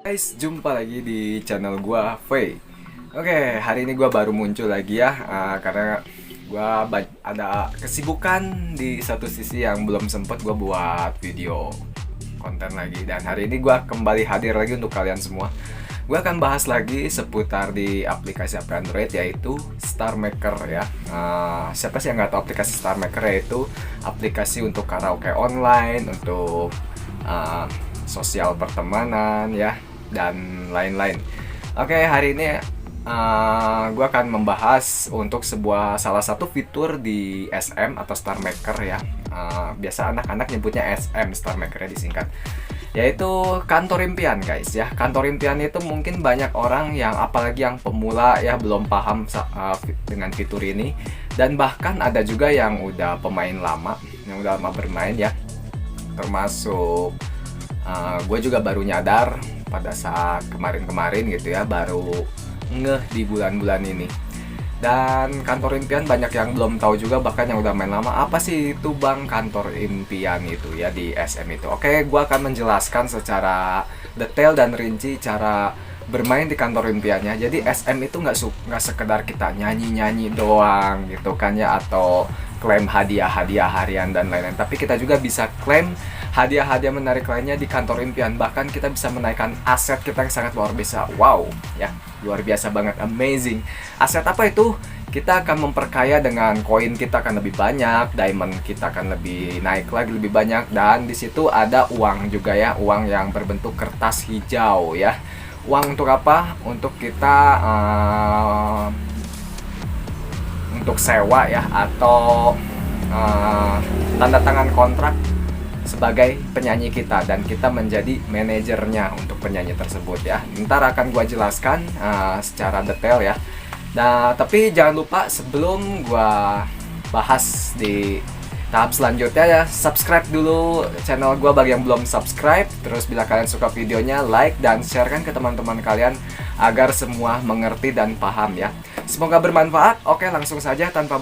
Guys, jumpa lagi di channel gua Faye. Oke, hari ini gua baru muncul lagi ya, karena ada kesibukan di satu sisi yang belum sempet gua buat video konten lagi. Dan hari ini gua kembali hadir lagi untuk kalian semua. Gua akan bahas lagi seputar di aplikasi Android, yaitu Star Maker ya. Siapa sih yang nggak tahu aplikasi Star Maker? Yaitu aplikasi untuk karaoke online, untuk sosial pertemanan ya, dan lain-lain. Oke, hari ini gue akan membahas untuk salah satu fitur di SM atau Star Maker ya. Biasa anak-anak nyebutnya SM, Star Maker ya disingkat, yaitu kantor impian guys ya. Kantor impian itu mungkin banyak orang yang, apalagi yang pemula ya, belum paham dengan fitur ini. Dan bahkan ada juga yang udah pemain lama, yang udah lama bermain ya, termasuk gue juga baru nyadar pada saat kemarin-kemarin gitu ya, baru ngeh di bulan-bulan ini. Dan kantor impian banyak yang belum tahu juga, bahkan yang udah main lama. Apa sih itu bang kantor impian itu ya di SM itu? Oke, gue akan menjelaskan secara detail dan rinci cara bermain di kantor impiannya. Jadi SM itu nggak sekedar kita nyanyi-nyanyi doang gitu kan ya, atau klaim hadiah-hadiah harian dan lain-lain, tapi kita juga bisa klaim hadiah-hadiah menarik lainnya di kantor impian. Bahkan kita bisa menaikkan aset kita yang sangat luar biasa. Wow ya, luar biasa banget, amazing. Aset apa itu? Kita akan memperkaya dengan koin kita akan lebih banyak, diamond kita akan lebih naik lagi, lebih banyak. Dan di situ ada uang juga ya, uang yang berbentuk kertas hijau ya. Uang untuk apa? Untuk kita untuk sewa ya, atau tanda tangan kontrak sebagai penyanyi kita, dan kita menjadi manajernya untuk penyanyi tersebut ya. Ntar akan gua jelaskan secara detail ya. Nah, tapi jangan lupa sebelum gua bahas di tahap selanjutnya ya, subscribe dulu channel gua bagi yang belum subscribe. Terus bila kalian suka videonya, like dan sharekan ke teman-teman kalian agar semua mengerti dan paham ya. Semoga bermanfaat. Oke, langsung saja tanpa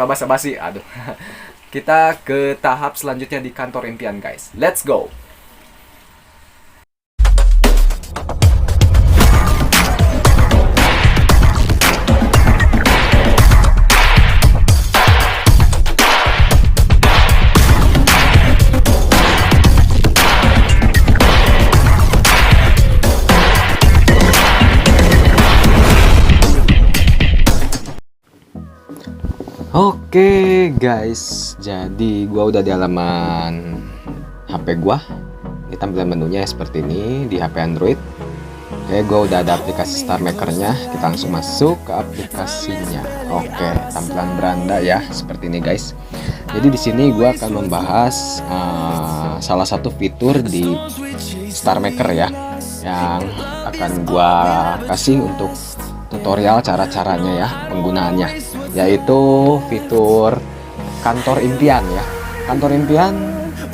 basa-basi. Aduh. Kita ke tahap selanjutnya di kantor impian guys. Let's go. Oke guys, jadi gua udah di halaman HP gua. Ini tampilan menunya seperti ini di HP Android. Oke, gua udah ada aplikasi Star Maker-nya. Kita langsung masuk ke aplikasinya. Oke, tampilan beranda ya seperti ini guys. Jadi di sini gua akan membahas salah satu fitur di Star Maker ya, yang akan gua kasih untuk tutorial cara-caranya ya, penggunaannya, yaitu fitur kantor impian ya. Kantor impian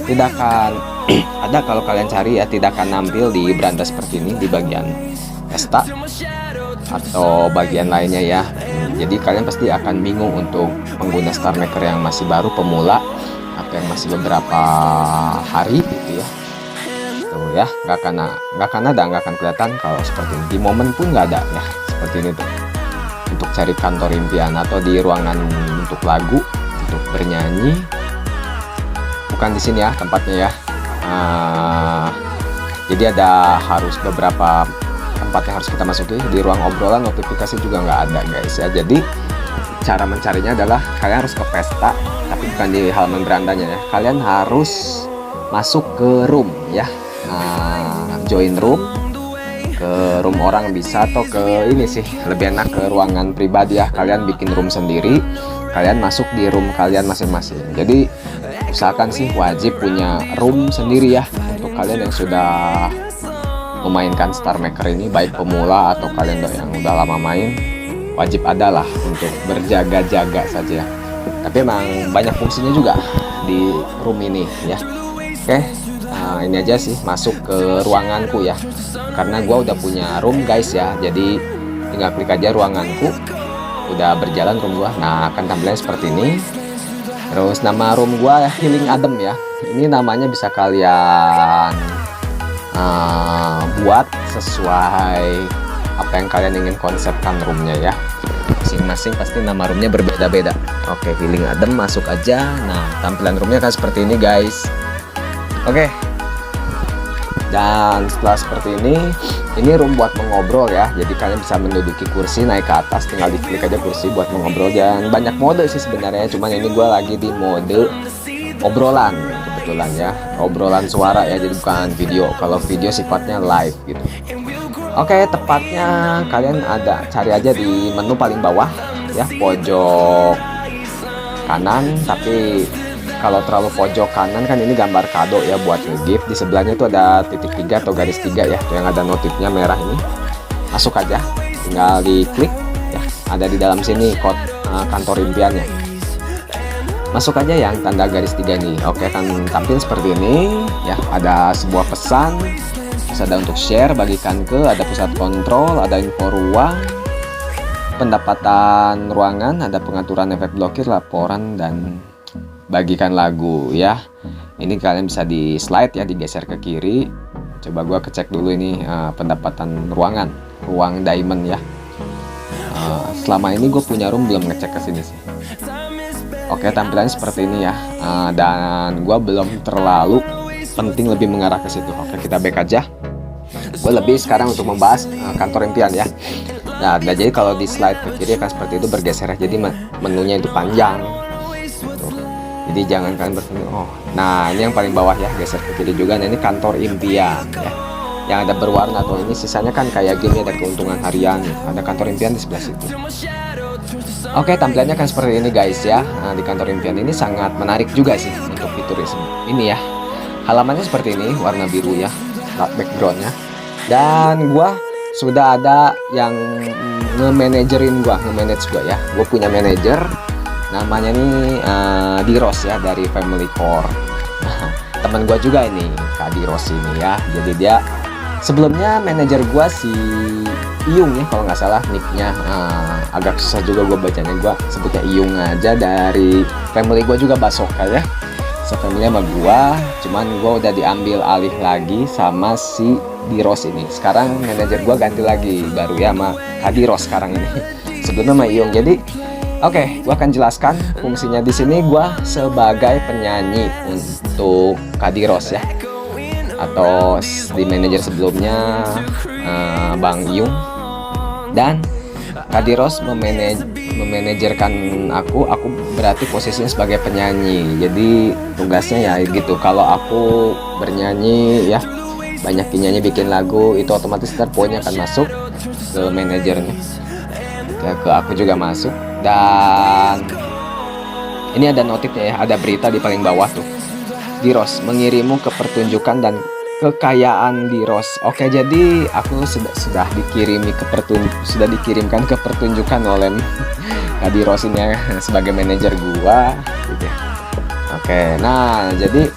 tidak akan ada kalau kalian cari ya, tidak akan nampil di beranda seperti ini di bagian pesta atau bagian lainnya ya. Jadi kalian pasti akan bingung untuk pengguna Star Maker yang masih baru, pemula, atau yang masih beberapa hari gitu ya. Tuh ya, nggak akan kelihatan kalau seperti ini. Di momen pun nggak ada ya, seperti ini tuh. Untuk cari kantor impian atau di ruangan untuk lagu, untuk bernyanyi, bukan di sini ya tempatnya ya. Jadi ada harus beberapa tempat yang harus kita masuki. Di ruang obrolan, notifikasi juga nggak ada guys ya. Jadi cara mencarinya adalah kalian harus ke pesta, tapi bukan di halaman berandanya ya. Kalian harus masuk ke room ya, join room, ke room orang bisa, atau ke ini sih lebih enak ke ruangan pribadi ya. Kalian bikin room sendiri, kalian masuk di room kalian masing-masing. Jadi usahakan sih wajib punya room sendiri ya, untuk kalian yang sudah memainkan Star Maker ini, baik pemula atau kalian yang udah lama main, wajib adalah untuk berjaga-jaga saja ya. Tapi emang banyak fungsinya juga di room ini ya. Oke, ini aja sih masuk ke ruanganku ya, karena gua udah punya room guys ya. Jadi tinggal klik aja ruanganku, udah berjalan room gua. Nah, akan tampilnya seperti ini. Terus nama room gua Healing Adem ya. Ini namanya bisa kalian buat sesuai apa yang kalian ingin konsepkan roomnya ya. Masing-masing pasti nama roomnya berbeda-beda. Oke, feeling adem, masuk aja. Nah, tampilan roomnya kan seperti ini guys. Oke, dan setelah seperti ini room buat mengobrol ya. Jadi kalian bisa menduduki kursi, naik ke atas, tinggal diklik aja kursi buat mengobrol. Dan banyak mode sih sebenarnya, cuman ini gue lagi di mode obrolan kebetulan ya, obrolan suara ya, jadi bukan video. Kalau video sifatnya live gitu. Oke, tepatnya kalian cari aja di menu paling bawah ya, pojok kanan. Tapi kalau terlalu pojok kanan kan ini gambar kado ya buat nge-gift. Di sebelahnya itu ada titik 3 atau garis 3 ya, yang ada notifnya merah ini. Masuk aja, tinggal diklik ya, ada di dalam sini kantor impiannya. Masuk aja yang tanda garis 3 ini. Oke, akan tampil seperti ini ya, ada sebuah pesan. Terus ada untuk share, bagikan ke, ada pusat kontrol, ada info ruang, pendapatan ruangan, ada pengaturan efek blokir, laporan, dan bagikan lagu ya. Ini kalian bisa di slide ya, digeser ke kiri. Coba gua kecek dulu ini pendapatan ruangan, ruang diamond ya. Selama ini gue punya room belum ngecek ke sini sih. Oke, tampilannya seperti ini ya. Dan gua belum terlalu penting lebih mengarah ke situ. Oke, kita back aja. Gue lebih sekarang untuk membahas kantor impian ya. Nah, jadi kalau di slide ke kiri akan seperti itu bergeser ya. Jadi menunya itu panjang. Tuh. Jadi jangan kalian berpikir, oh, nah ini yang paling bawah ya, geser ke kiri juga. Nah, ini kantor impian ya, yang ada berwarna tuh. Ini sisanya kan kayak gini, ada keuntungan harian, ada kantor impian di sebelah situ. Oke, tampilannya kan seperti ini guys ya. Nah, di kantor impian ini sangat menarik juga sih untuk fiturisme ini ya. Halamannya seperti ini, warna biru ya, backgroundnya. Dan gua sudah ada yang nge-managerin nge-manage gua ya. Gua punya manajer, namanya nih Diros ya, dari Family Core. Temen gua juga ini, Kak Diros ini ya. Jadi dia sebelumnya manajer gua si Iyung ya, kalau nggak salah nicknya. Agak susah juga gua bacanya, gua sebutnya Iyung aja. Dari family gua juga Basoka ya, se-family sama gua. Cuman gua udah diambil alih lagi sama si Diros ini. Sekarang manajer gua ganti lagi baru ya, sama Kak Diros sekarang ini. Sebelumnya sama Iyung. Jadi oke, gua akan jelaskan fungsinya di sini. Gua sebagai penyanyi untuk Kak Diros ya, atau di manajer sebelumnya Bang Iyung. Dan Kak Diros memanajerkan aku berarti posisinya sebagai penyanyi. Jadi tugasnya ya gitu. Kalau aku bernyanyi ya, banyak penyanyi bikin lagu, itu otomatis poinnya akan masuk ke manajernya ya, ke aku juga masuk. Dan ini ada notifnya ya, ada berita di paling bawah tuh. Diros mengirimmu ke pertunjukan dan kekayaan Diros. Oke, jadi aku sudah dikirimkan ke pertunjukan oleh Kak Diros ini ya, sebagai manajer gua gitu ya. Oke, nah jadi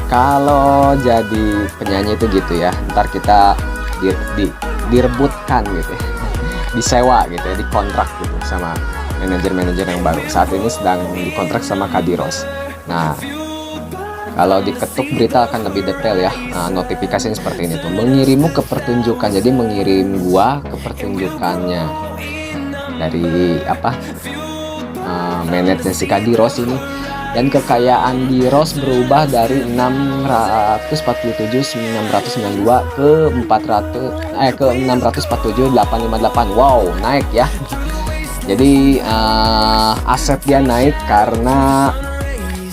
kalau jadi penyanyi itu gitu ya, ntar kita direbutkan gitu ya, disewa gitu ya, dikontrak gitu sama manajer-manajer yang baru. Saat ini sedang dikontrak sama Kak Diros. Nah, kalau diketuk berita akan lebih detail ya. Nah, notifikasinya seperti ini tuh, mengirimmu ke pertunjukan. Jadi mengirim gua ke pertunjukannya dari apa, manajernya si Kak Diros ini. Dan kekayaan Diros berubah dari 647.992 ke 647.858. Wow, naik ya. Jadi aset dia naik karena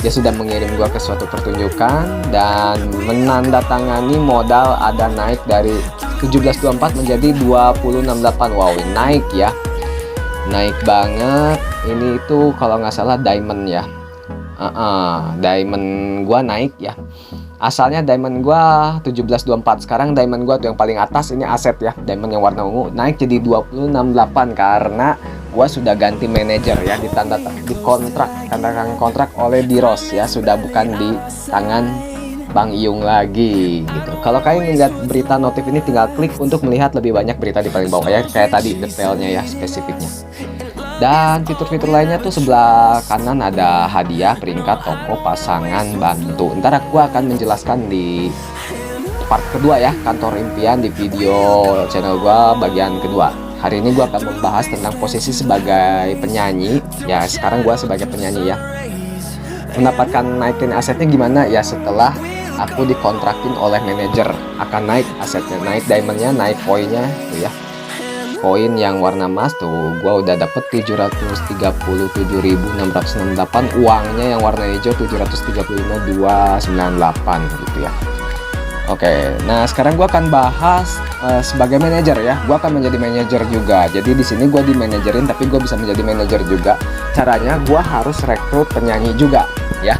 dia sudah mengirim gua ke suatu pertunjukan dan menandatangani modal ada naik dari 1724 menjadi 2068. Wow, naik ya, naik banget. Ini itu kalau nggak salah diamond ya. Diamond gua naik ya. Asalnya diamond gua 1724, sekarang diamond gua tuh yang paling atas ini aset ya, diamond yang warna ungu, naik jadi 2068 karena gua sudah ganti manajer ya, tanda kontrak oleh Diros ya, sudah bukan di tangan Bang Iyung lagi gitu. Kalau kalian lihat berita notif ini, tinggal klik untuk melihat lebih banyak berita di paling bawah ya, kayak tadi detailnya ya, spesifiknya. Dan fitur-fitur lainnya tuh sebelah kanan ada hadiah, peringkat, toko, pasangan, bantu. Ntar aku akan menjelaskan di part kedua ya, kantor impian di video channel gua bagian kedua. Hari ini gua akan membahas tentang posisi sebagai penyanyi. Ya, sekarang gua sebagai penyanyi ya. Mendapatkan naikin asetnya gimana ya, setelah aku dikontrakin oleh manajer akan naik asetnya, naik diamondnya, naik koinnya tuh ya. Koin yang warna emas tuh gua udah dapet 737.668, uangnya yang warna hijau 735.298 gitu ya. Oke, nah sekarang gua akan bahas sebagai manajer ya. Gua akan menjadi manajer juga. Jadi di sini gua dimanajerin tapi gua bisa menjadi manajer juga. Caranya gua harus rekrut penyanyi juga ya.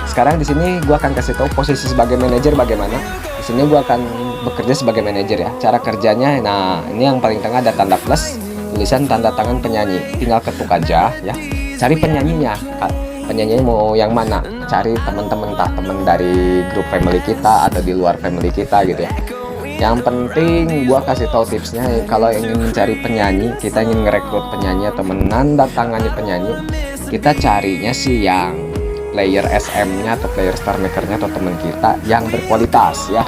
Sekarang di sini gua akan kasih tahu posisi sebagai manajer bagaimana. Di sini gua akan bekerja sebagai manajer ya. Cara kerjanya, nah ini yang paling tengah ada tanda plus, tulisan tanda tangan penyanyi. Tinggal ketuk aja ya. Cari penyanyinya. Penyanyinya mau yang mana, cari teman-teman, entah teman dari grup family kita atau di luar family kita gitu ya. Yang penting gua kasih tahu tipsnya, kalau ingin mencari penyanyi, kita ingin ngerekrut penyanyi atau menandatangani penyanyi, kita carinya sih yang player SM-nya atau player star maker-nya atau teman kita yang berkualitas ya,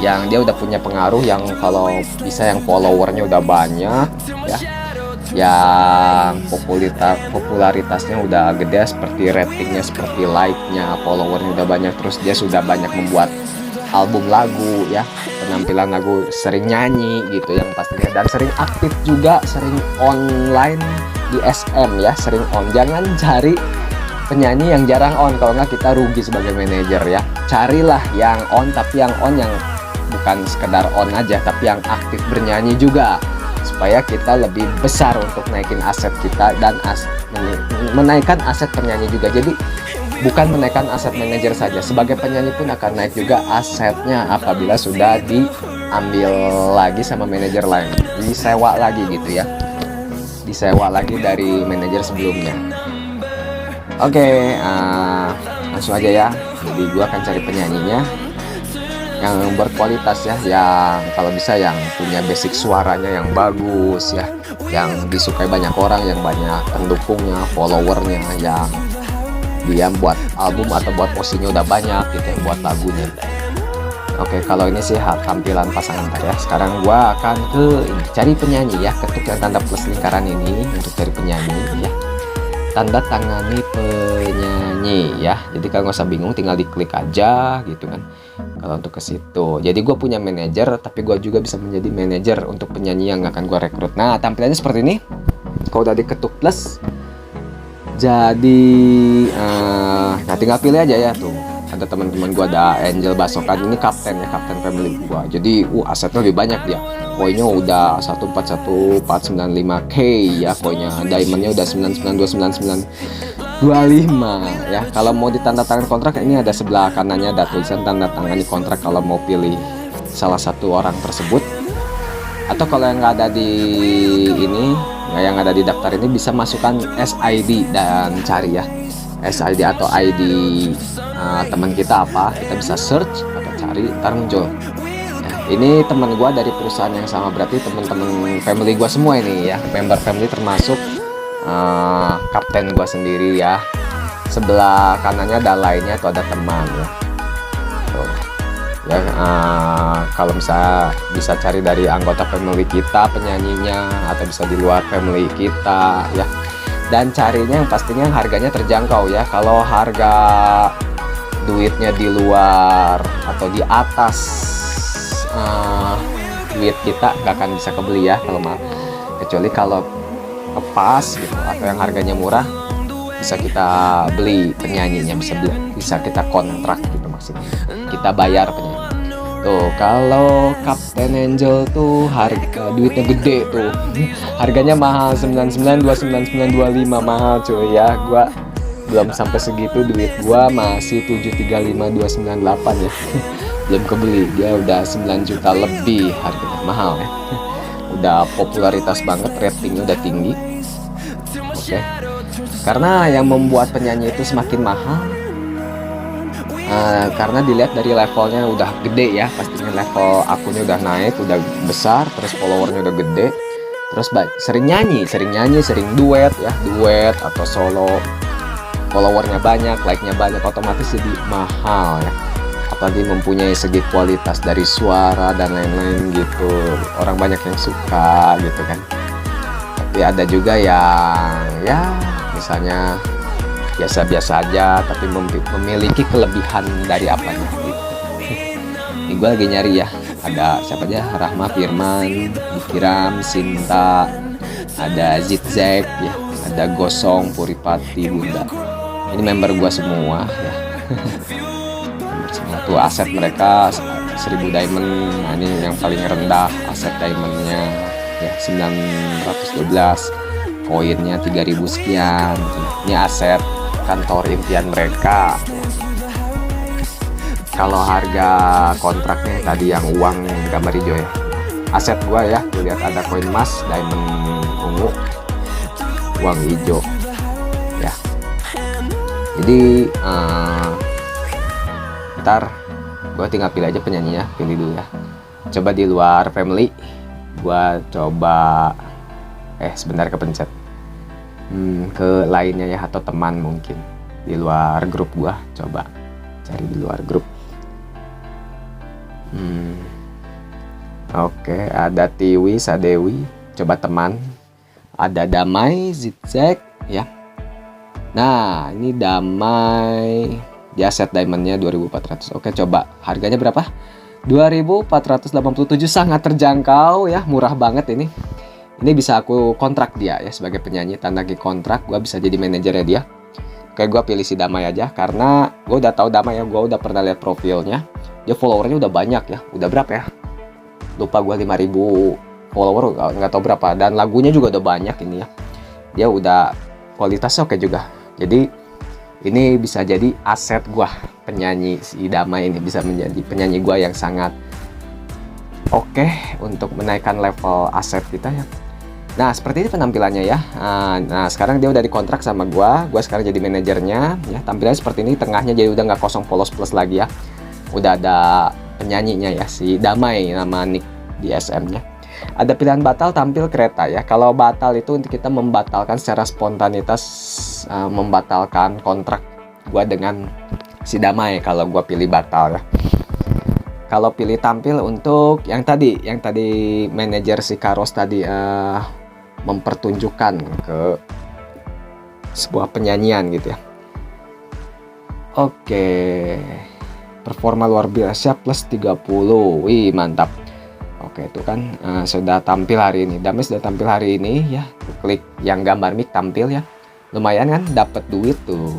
yang dia udah punya pengaruh, yang kalau bisa yang followernya udah banyak ya, yang popularitasnya udah gede, seperti ratingnya, seperti like-nya, followernya udah banyak, terus dia sudah banyak membuat album lagu ya, penampilan lagu, sering nyanyi gitu yang pastinya, dan sering aktif juga, sering online di SM ya, sering on. Jangan cari penyanyi yang jarang on, kalau nggak kita rugi sebagai manajer ya. Carilah yang on, tapi yang on yang bukan sekedar on aja, tapi yang aktif bernyanyi juga, supaya kita lebih besar untuk naikin aset kita dan menaikkan aset penyanyi juga. Jadi bukan menaikkan aset manajer saja, sebagai penyanyi pun akan naik juga asetnya apabila sudah diambil lagi sama manajer lain, disewa lagi gitu ya, disewa lagi dari manajer sebelumnya. Oke, langsung aja ya. Jadi gua akan cari penyanyinya yang berkualitas ya, yang kalau bisa yang punya basic suaranya yang bagus ya, yang disukai banyak orang, yang banyak pendukungnya, followernya, yang dia buat album atau buat posisinya udah banyak gitu ya, buat lagunya. Oke, kalau ini sih tampilan pasangan ya. Sekarang gua akan cari penyanyi ya, ketuk yang tanda plus lingkaran ini untuk cari penyanyi ya. Tanda tangani penyanyi ya, jadi kalau nggak usah bingung, tinggal diklik aja gitu kan kalau untuk ke situ. Jadi gue punya manajer, tapi gue juga bisa menjadi manajer untuk penyanyi yang akan gue rekrut. Nah, tampilannya seperti ini. Kalau udah diketuk plus, jadi nah tinggal pilih aja ya tuh. Ada teman-teman gue, ada Angel Basokan, ini kapten ya, kapten family gue. Jadi asetnya lebih banyak dia. Koinnya udah 141.495k ya, koinnya. Diamondnya udah 9929925 ya. Kalau mau ditandatangan kontrak, ini ada sebelah kanannya ada tulisan tanda tangani kontrak kalau mau pilih salah satu orang tersebut. Atau kalau yang nggak ada di ini, yang ada di daftar ini, bisa masukkan SID dan cari ya, SID atau ID teman kita apa, kita bisa search atau cari, ntar muncul. Ini teman gua dari perusahaan yang sama, berarti teman-teman family gua semua ini ya, member family termasuk kapten gua sendiri ya. Sebelah kanannya ada lainnya atau ada teman ya. Tuh. Ya, kalau misalnya bisa cari dari anggota family kita penyanyinya, atau bisa di luar family kita ya. Dan carinya yang pastinya harganya terjangkau ya. Kalau harga duitnya di luar atau di atas duit kita, nggak akan bisa kebeli ya kalau mah, kecuali kalau pas gitu atau yang harganya murah, bisa kita beli penyanyinya, bisa kita kontrak gitu, maksudnya kita bayar penyanyi. Tuh kalau Kapten Angel tuh harga duitnya gede tuh, harganya mahal, 99.29925, mahal cuy ya. Gua belum sampai segitu, duit gua masih 735.298 ya. Belum kebeli, dia udah 9 juta lebih, harganya mahal ya. Udah popularitas banget, ratingnya udah tinggi. Oke. Karena yang membuat penyanyi itu semakin mahal, karena dilihat dari levelnya udah gede ya, pastinya level akunnya udah naik, udah besar, terus followernya udah gede, terus sering nyanyi, sering duet ya, duet atau solo, followernya banyak, like-nya banyak, otomatis jadi mahal ya. apalagi mempunyai segi kualitas dari suara dan lain-lain gitu. Orang banyak yang suka gitu kan. Tapi ada juga yang ya misalnya biasa-biasa aja tapi memiliki kelebihan dari apanya gitu. Ini gue lagi nyari ya, ada siapa aja, Rahma, Firman, Dikiram, Sinta, ada Zitzek ya, ada Gosong, Puripati, Bunda. Ini member gue semua ya. Member semua tuh aset mereka 1000 diamond. Nah, ini yang paling rendah aset diamondnya ya 912, koinnya 3000 sekian. Ini aset kantor impian mereka. Kalau harga kontraknya tadi yang uang gambar hijau ya, aset gua ya, tuh lihat ada koin emas, diamond ungu, uang hijau ya. Jadi ntar gua tinggal pilih aja penyanyinya, pilih dulu ya. Coba di luar family, gua coba sebentar kepencet ke lainnya ya, atau teman mungkin di luar grup gua, coba cari di luar grup. Oke, ada Tiwi, Sadewi, coba teman. Ada Damai, Zigzag ya. Nah, ini Damai, dia set diamondnya 2400. Oke, coba harganya berapa? 2487, sangat terjangkau ya, murah banget ini. Ini bisa aku kontrak dia ya sebagai penyanyi, tanda lagi kontrak, gua bisa jadi manajernya dia. Oke, gua pilih si Damai aja karena gua udah tahu Damai ya, gua udah pernah lihat profilnya. Dia followernya udah banyak ya, udah berapa ya? Lupa gue, 5000 follower, nggak tahu berapa, dan lagunya juga udah banyak ini ya. Dia udah kualitasnya oke juga, jadi ini bisa jadi aset gue, penyanyi si Damai ini bisa menjadi penyanyi gue yang sangat oke untuk menaikkan level aset kita ya. Nah, seperti ini penampilannya ya. Nah, sekarang dia udah dikontrak sama gue sekarang jadi manajernya ya. Tampilannya seperti ini, tengahnya jadi udah nggak kosong polos plus lagi ya, udah ada penyanyinya ya, si Damai nama nick di SM-nya. Ada pilihan batal, tampil, kereta ya. Kalau batal itu untuk kita membatalkan secara spontanitas, membatalkan kontrak gua dengan si Damai kalau gua pilih batal ya. Kalau pilih tampil untuk yang tadi manajer si Karos tadi, mempertunjukkan ke sebuah penyanyian gitu ya. Oke. Performa luar biasa plus 30. Wih, mantap. Oke, itu kan sudah tampil hari ini. Damai sudah tampil hari ini ya. Klik yang gambar mic tampil ya. Lumayan kan, dapat duit tuh.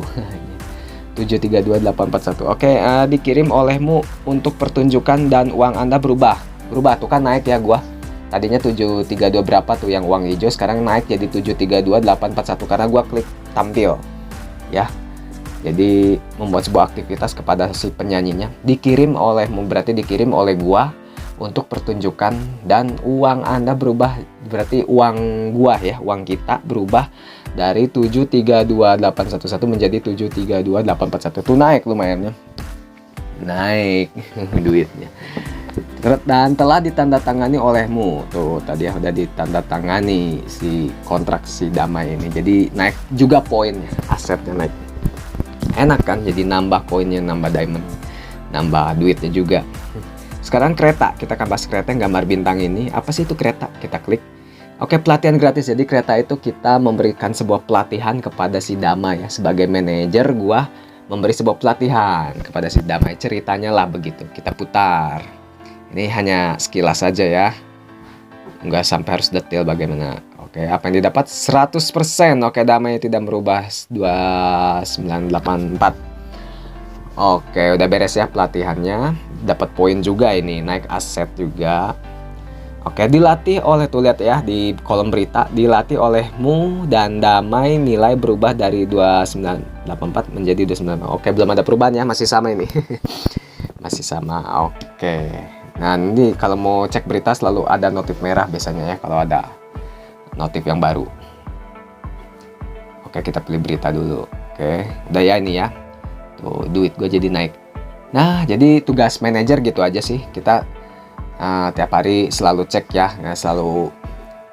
732841. Oke, dikirim olehmu untuk pertunjukan dan uang Anda berubah. Berubah tuh kan, naik ya gua. Tadinya 732 berapa tuh yang uang hijau, sekarang naik jadi 732841 karena gua klik tampil. Ya. Jadi membuat sebuah aktivitas kepada si penyanyinya, dikirim olehmu, berarti dikirim oleh gua untuk pertunjukan dan uang Anda berubah, berarti uang gua ya, uang kita berubah dari 732811 menjadi 732841. Tuh naik lumayan ya. Naik duitnya. Dan telah ditandatangani olehmu. Tuh tadi ya udah ditandatangani si kontrak si Damai ini. Jadi naik juga poinnya, asetnya naik. Enak kan, jadi nambah koinnya, nambah diamond, nambah duitnya juga. Sekarang kereta, kita akan bahas kereta yang gambar bintang ini. Apa sih itu kereta? Kita klik. Oke, pelatihan gratis. Jadi kereta itu kita memberikan sebuah pelatihan kepada si Damai ya. Sebagai manajer gua memberi sebuah pelatihan kepada si Damai. Ceritanya lah begitu. Kita putar. Ini hanya sekilas saja ya, nggak sampai harus detail bagaimana. Oke, apa yang didapat? 100%. Oke, Damai tidak merubah 2984. Oke, udah beres ya pelatihannya. Dapat poin juga ini, naik aset juga. Oke, dilatih oleh, tuh lihat ya di kolom berita, dilatih olehmu dan Damai, nilai berubah dari 2984 menjadi 29. Oke, belum ada perubahan ya, masih sama ini. Masih sama. Oke. Nah, ini kalau mau cek berita selalu ada notif merah biasanya ya kalau ada notif yang baru. Oke, kita pilih berita dulu. Oke, udah ya ini ya. Tuh, duit gue jadi naik. Nah, jadi tugas manajer gitu aja sih. Kita tiap hari selalu cek ya. Selalu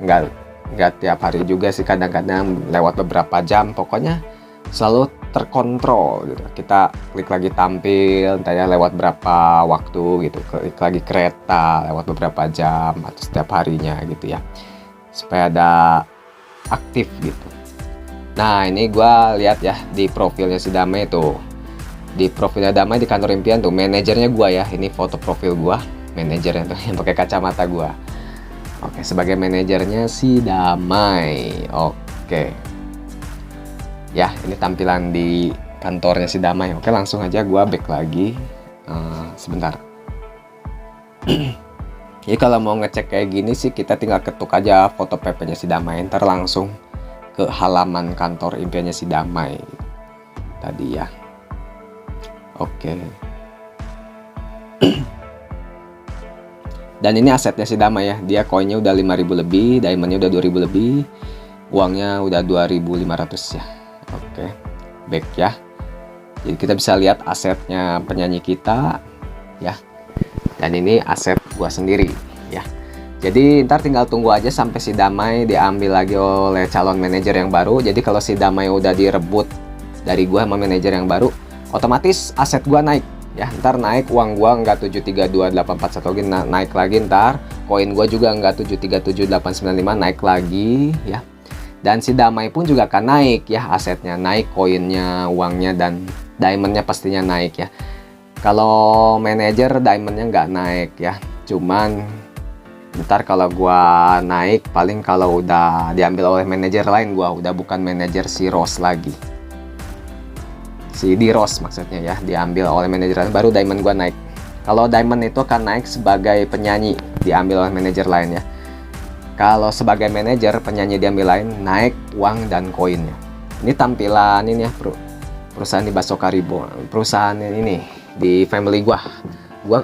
nggak tiap hari juga sih. Kadang-kadang lewat beberapa jam. Pokoknya selalu terkontrol gitu. Kita klik lagi tampil, entah ya lewat berapa waktu gitu, klik lagi kereta lewat beberapa jam atau setiap harinya gitu ya, supaya ada aktif gitu. Nah ini gue lihat ya di profilnya si Damai tuh, di profilnya Damai di kantor impian tuh manajernya gue ya, ini foto profil gue, manajernya tuh yang pakai kacamata gue. Oke, sebagai manajernya si Damai. Oke ya, ini tampilan di kantornya si Damai. Oke, langsung aja gue back lagi. Sebentar. Jadi kalau mau ngecek kayak gini sih, kita tinggal ketuk aja foto PP-nya si Damai, ntar langsung ke halaman kantor impiannya si Damai tadi ya. Oke. Dan ini asetnya si Damai ya, dia koinnya udah 5.000 lebih, diamondnya udah 2.000 lebih, uangnya udah 2.500 ya. Oke, back ya. Jadi kita bisa lihat asetnya penyanyi kita ya. Dan ini aset gua sendiri ya. Jadi ntar tinggal tunggu aja sampai si Damai diambil lagi oleh calon manajer yang baru. Jadi kalau si Damai udah direbut dari gua sama manajer yang baru, otomatis aset gua naik ya. Ntar naik uang gua nggak 732841 lagi, naik lagi ntar. Koin gua juga nggak 737895, naik lagi ya. Dan si Damai pun juga akan naik ya, asetnya naik, koinnya, uangnya, dan diamondnya pastinya naik ya. Kalau manajer diamondnya nggak naik ya, cuman ntar kalau gua naik paling kalau udah diambil oleh manajer lain, gua udah bukan manajer si Rose lagi, si di Rose maksudnya ya, diambil oleh manajer lain baru diamond gua naik. Kalau diamond itu akan naik sebagai penyanyi, diambil oleh manajer lain ya. Kalau sebagai manajer penyanyi diambil lain, naik uang dan koinnya. Ini tampilan ini ya, perusahaan di Baso Karibo, perusahaan ini di family gua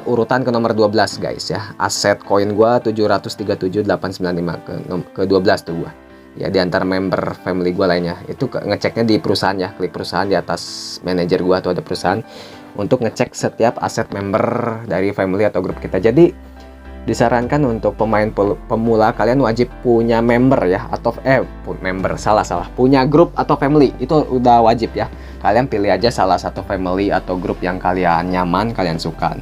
urutan ke nomor 12 guys ya. Aset koin gua 737.895 ke 12 tuh gua ya, di antara member family gua lainnya. Itu ngeceknya di perusahaan ya, klik perusahaan di atas manajer gua tuh ada perusahaan untuk ngecek setiap aset member dari family atau grup kita. Jadi disarankan untuk pemain pemula, kalian wajib punya member ya, atau punya grup atau family, itu udah wajib ya. Kalian pilih aja salah satu family atau grup yang kalian nyaman, kalian suka.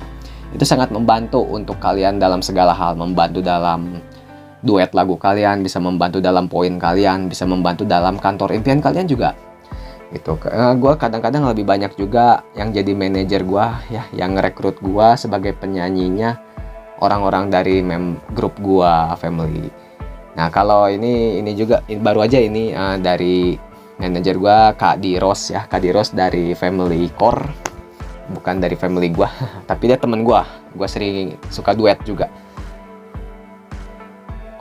Itu sangat membantu untuk kalian dalam segala hal, membantu dalam duet lagu kalian, bisa membantu dalam poin kalian, bisa membantu dalam kantor impian kalian juga. Gitu. Gue kadang-kadang lebih banyak juga yang jadi manajer gue ya, yang ngerekrut gue sebagai penyanyinya orang-orang dari grup gua family. Nah kalau ini juga baru aja ini dari manajer gua Kak Diros ya, Kak Diros dari family core, bukan dari family gua tapi dia temen gua sering suka duet juga.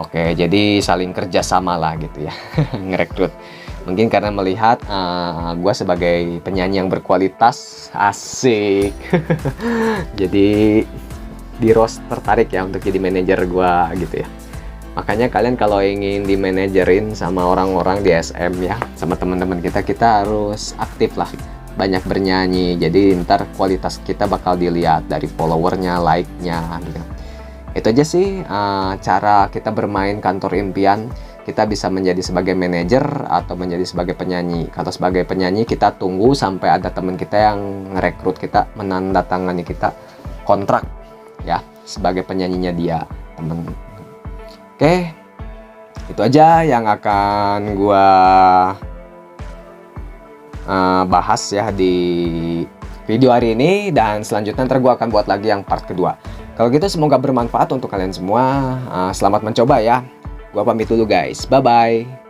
Oke, jadi saling kerja sama lah gitu ya. Ngerekrut mungkin karena melihat gua sebagai penyanyi yang berkualitas, asik. Jadi di Rose tertarik ya untuk jadi manajer gua gitu ya. Makanya kalian kalau ingin di manajerin sama orang-orang di SM ya, sama teman-teman kita harus aktif lah, banyak bernyanyi. Jadi ntar kualitas kita bakal dilihat dari followernya, like-nya gitu. Itu aja sih cara kita bermain kantor impian. Kita bisa menjadi sebagai manajer atau menjadi sebagai penyanyi. Kalau sebagai penyanyi kita tunggu sampai ada teman kita yang ngerekrut kita, menandatangani kita kontrak ya sebagai penyanyinya dia, temen. Oke, itu aja yang akan gua bahas ya di video hari ini, dan selanjutnya ntar gua akan buat lagi yang part kedua. Kalau gitu semoga bermanfaat untuk kalian semua. Selamat mencoba ya. Gua pamit dulu guys, bye bye.